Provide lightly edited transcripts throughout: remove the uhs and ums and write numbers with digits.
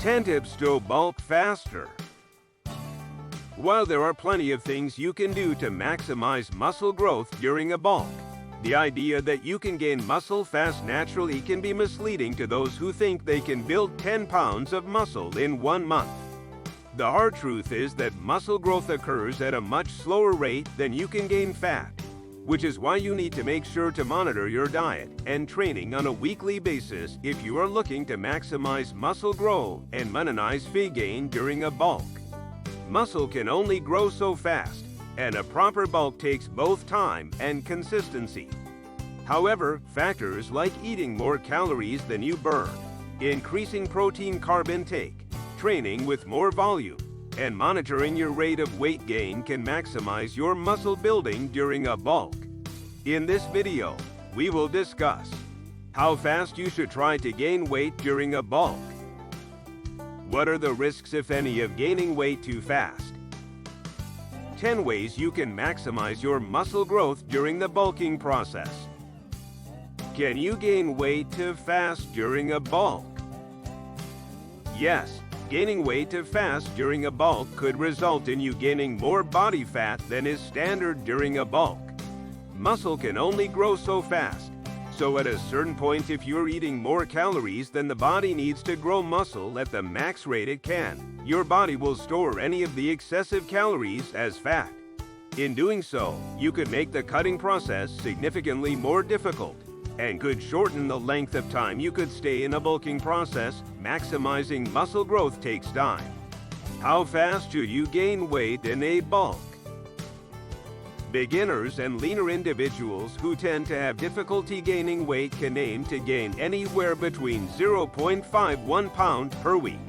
10 tips to bulk faster. While there are plenty of things you can do to maximize muscle growth during a bulk, the idea that you can gain muscle fast naturally can be misleading to those who think they can build 10 pounds of muscle in 1 month. The hard truth is that muscle growth occurs at a much slower rate than you can gain fat, which is why you need to make sure to monitor your diet and training on a weekly basis if you are looking to maximize muscle growth and minimize fat gain during a bulk. Muscle can only grow so fast, and a proper bulk takes both time and consistency. However, factors like eating more calories than you burn, increasing protein carb intake, training with more volume, and monitoring your rate of weight gain can maximize your muscle building during a bulk. In this video, we will discuss how fast you should try to gain weight during a bulk. What are the risks, if any, of gaining weight too fast? 10 ways you can maximize your muscle growth during the bulking process. Can you gain weight too fast during a bulk? Yes, gaining weight too fast during a bulk could result in you gaining more body fat than is standard during a bulk. Muscle can only grow so fast, so at a certain point, if you're eating more calories than the body needs to grow muscle at the max rate it can, your body will store any of the excessive calories as fat. In doing so, you could make the cutting process significantly more difficult and could shorten the length of time you could stay in a bulking process. Maximizing muscle growth takes time. How fast should you gain weight in a bulk? Beginners and leaner individuals who tend to have difficulty gaining weight can aim to gain anywhere between 0.51 pound per week.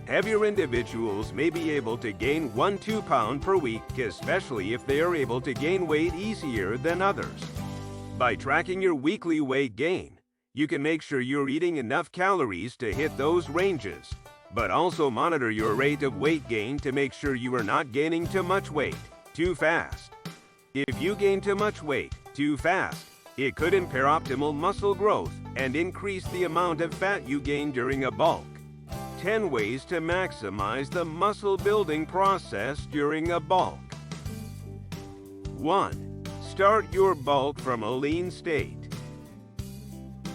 Heavier individuals may be able to gain 1-2 pound per week, especially if they are able to gain weight easier than others. By tracking your weekly weight gain, you can make sure you're eating enough calories to hit those ranges, but also monitor your rate of weight gain to make sure you are not gaining too much weight too fast. If you gain too much weight too fast, it could impair optimal muscle growth and increase the amount of fat you gain during a bulk. 10 ways to maximize the muscle building process during a bulk. 1. Start your bulk from a lean state.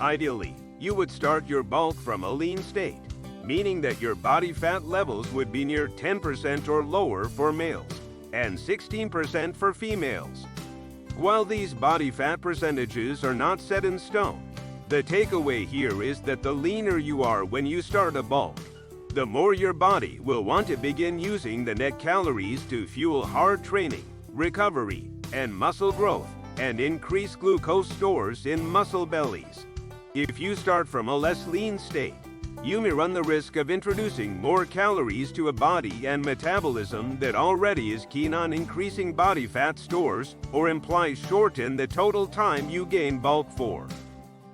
Ideally, you would start your bulk from a lean state, meaning that your body fat levels would be near 10% or lower for males and 16% for females. While these body fat percentages are not set in stone, the takeaway here is that the leaner you are when you start a bulk, the more your body will want to begin using the net calories to fuel hard training, recovery, and muscle growth, and increase glucose stores in muscle bellies. If you start from a less lean state, you may run the risk of introducing more calories to a body and metabolism that already is keen on increasing body fat stores, or imply shorten the total time you gain bulk for.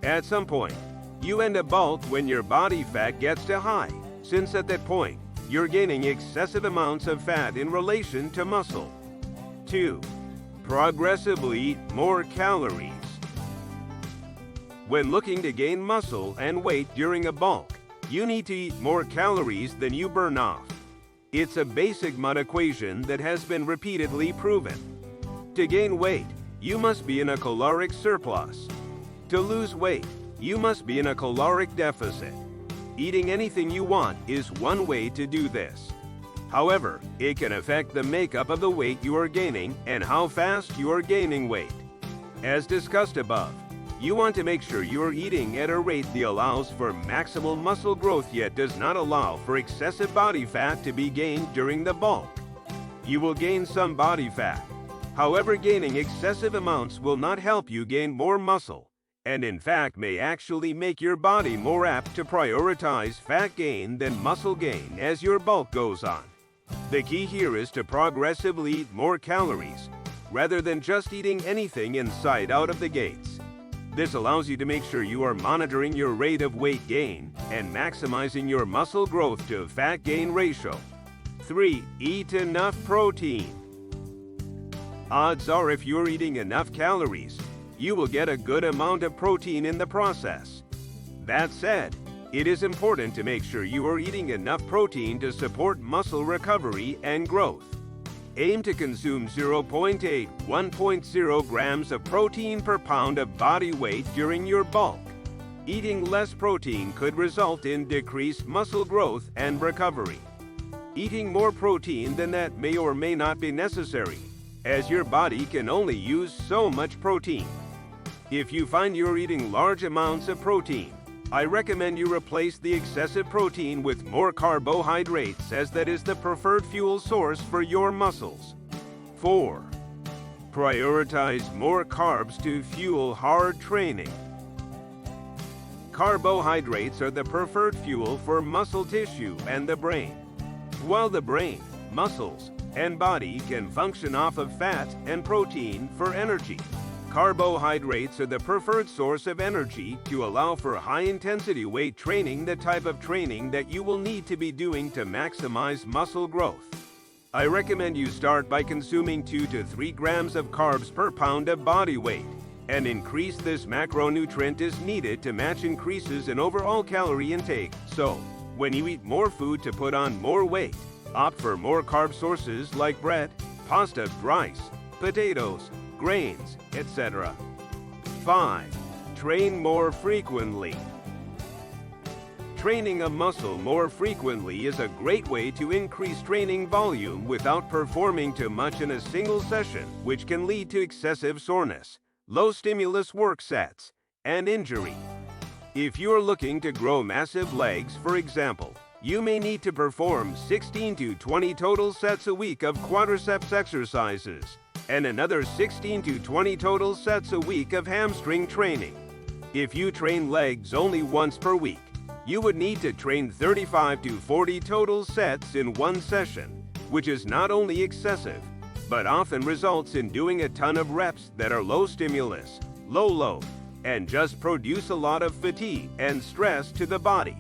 At some point, you end up bulk when your body fat gets too high, since at that point, you're gaining excessive amounts of fat in relation to muscle. 2. Progressively eat more calories. When looking to gain muscle and weight during a bulk, you need to eat more calories than you burn off. It's a basic mud equation that has been repeatedly proven. To gain weight, you must be in a caloric surplus. To lose weight, you must be in a caloric deficit. Eating anything you want is one way to do this. However, it can affect the makeup of the weight you are gaining and how fast you are gaining weight. As discussed above, you want to make sure you are eating at a rate that allows for maximal muscle growth yet does not allow for excessive body fat to be gained during the bulk. You will gain some body fat. However, gaining excessive amounts will not help you gain more muscle, and in fact may actually make your body more apt to prioritize fat gain than muscle gain as your bulk goes on. The key here is to progressively eat more calories, rather than just eating anything in sight out of the gates. This allows you to make sure you are monitoring your rate of weight gain and maximizing your muscle growth to fat gain ratio. 3. Eat enough protein. Odds are if you're eating enough calories, you will get a good amount of protein in the process. That said, It is important to make sure you are eating enough protein to support muscle recovery and growth. Aim to consume 0.8–1.0 grams of protein per pound of body weight during your bulk. Eating less protein could result in decreased muscle growth and recovery. Eating more protein than that may or may not be necessary, as your body can only use so much protein. If you find you're eating large amounts of protein, I recommend you replace the excessive protein with more carbohydrates, as that is the preferred fuel source for your muscles. 4. Prioritize more carbs to fuel hard training. Carbohydrates are the preferred fuel for muscle tissue and the brain. While the brain, muscles, and body can function off of fat and protein for energy, carbohydrates are the preferred source of energy to allow for high-intensity weight training, the type of training that you will need to be doing to maximize muscle growth. I recommend you start by consuming 2 to 3 grams of carbs per pound of body weight, and increase this macronutrient as needed to match increases in overall calorie intake. So, when you eat more food to put on more weight, opt for more carb sources like bread, pasta, rice, potatoes, grains, etc. 5. Train more frequently. Training a muscle more frequently is a great way to increase training volume without performing too much in a single session, which can lead to excessive soreness, low stimulus work sets, and injury. If you're looking to grow massive legs, for example, you may need to perform 16 to 20 total sets a week of quadriceps exercises, and another 16 to 20 total sets a week of hamstring training. If you train legs only once per week, you would need to train 35 to 40 total sets in one session, which is not only excessive, but often results in doing a ton of reps that are low stimulus, low load, and just produce a lot of fatigue and stress to the body.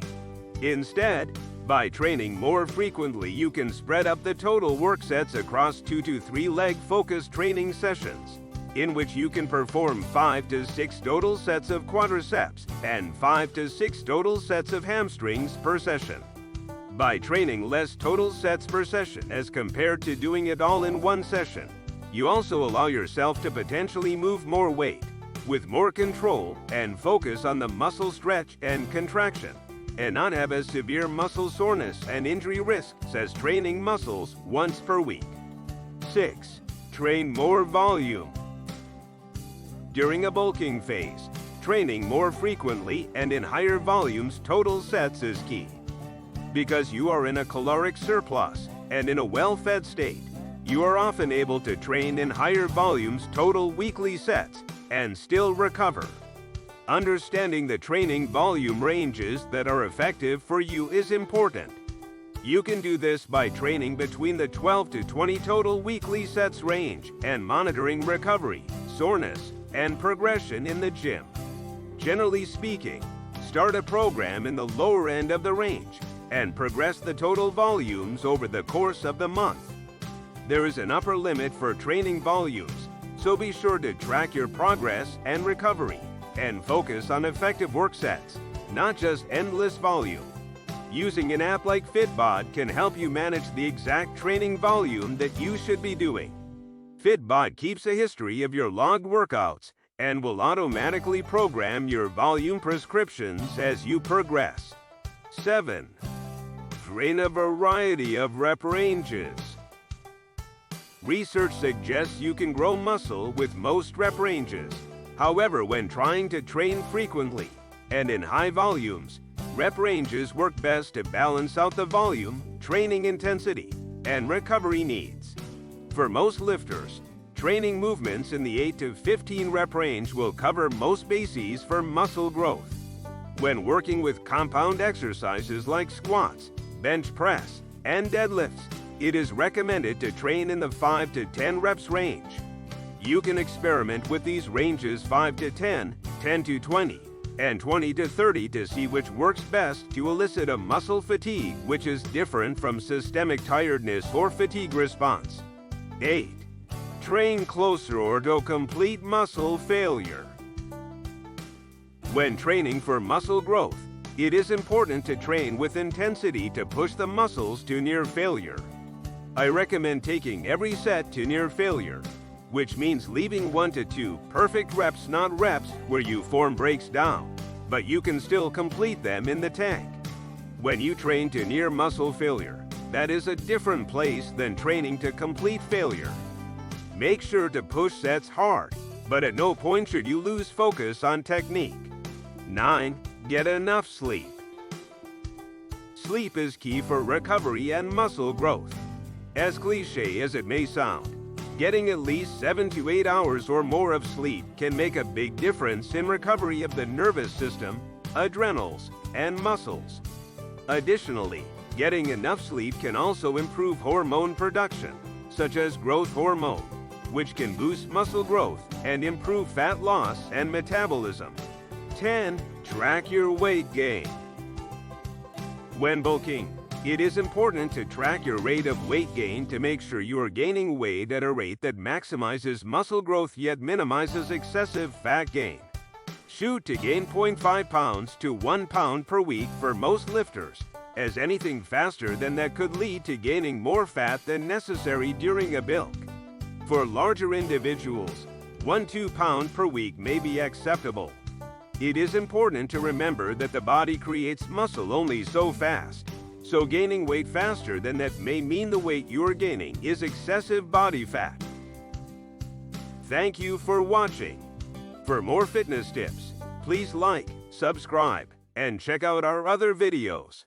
Instead, by training more frequently, you can spread up the total work sets across 2 to 3 leg-focused training sessions, in which you can perform 5 to 6 total sets of quadriceps and 5 to 6 total sets of hamstrings per session. By training less total sets per session as compared to doing it all in one session, you also allow yourself to potentially move more weight, with more control and focus on the muscle stretch and contraction, and not have as severe muscle soreness and injury risks as training muscles once per week. 6. Train more volume. During a bulking phase, training more frequently and in higher volumes total sets is key. Because you are in a caloric surplus and in a well-fed state, you are often able to train in higher volumes total weekly sets and still recover. Understanding the training volume ranges that are effective for you is important. You can do this by training between the 12 to 20 total weekly sets range and monitoring recovery, soreness, and progression in the gym. Generally speaking, start a program in the lower end of the range and progress the total volumes over the course of the month. There is an upper limit for training volumes, so be sure to track your progress and recovery, and focus on effective work sets, not just endless volume. Using an app like Fitbod can help you manage the exact training volume that you should be doing. Fitbod keeps a history of your logged workouts and will automatically program your volume prescriptions as you progress. 7. Train a variety of rep ranges. Research suggests you can grow muscle with most rep ranges. However, when trying to train frequently and in high volumes, rep ranges work best to balance out the volume, training intensity, and recovery needs. For most lifters, training movements in the 8 to 15 rep range will cover most bases for muscle growth. When working with compound exercises like squats, bench press, and deadlifts, it is recommended to train in the 5 to 10 reps range. You can experiment with these ranges 5 to 10, 10 to 20, and 20 to 30 to see which works best to elicit a muscle fatigue which is different from systemic tiredness or fatigue response. 8. Train closer or to complete muscle failure. When training for muscle growth, It is important to train with intensity to push the muscles to near failure. I recommend taking every set to near failure, which means leaving 1 to 2 perfect reps, not reps where your form breaks down, but you can still complete them in the tank. When you train to near muscle failure, that is a different place than training to complete failure. Make sure to push sets hard, but at no point should you lose focus on technique. 9. Get enough sleep. Sleep is key for recovery and muscle growth. As cliche as it may sound, getting at least 7 to 8 hours or more of sleep can make a big difference in recovery of the nervous system, adrenals, and muscles. Additionally, getting enough sleep can also improve hormone production, such as growth hormone, which can boost muscle growth and improve fat loss and metabolism. 10. Track your weight gain. When bulking, it is important to track your rate of weight gain to make sure you are gaining weight at a rate that maximizes muscle growth yet minimizes excessive fat gain. Shoot to gain 0.5 pounds to 1 pound per week for most lifters, as anything faster than that could lead to gaining more fat than necessary during a bulk. For larger individuals, 1-2 pounds per week may be acceptable. It is important to remember that the body creates muscle only so fast, so gaining weight faster than that may mean the weight you're gaining is excessive body fat. Thank you for watching. For more fitness tips, please like, subscribe, and check out our other videos.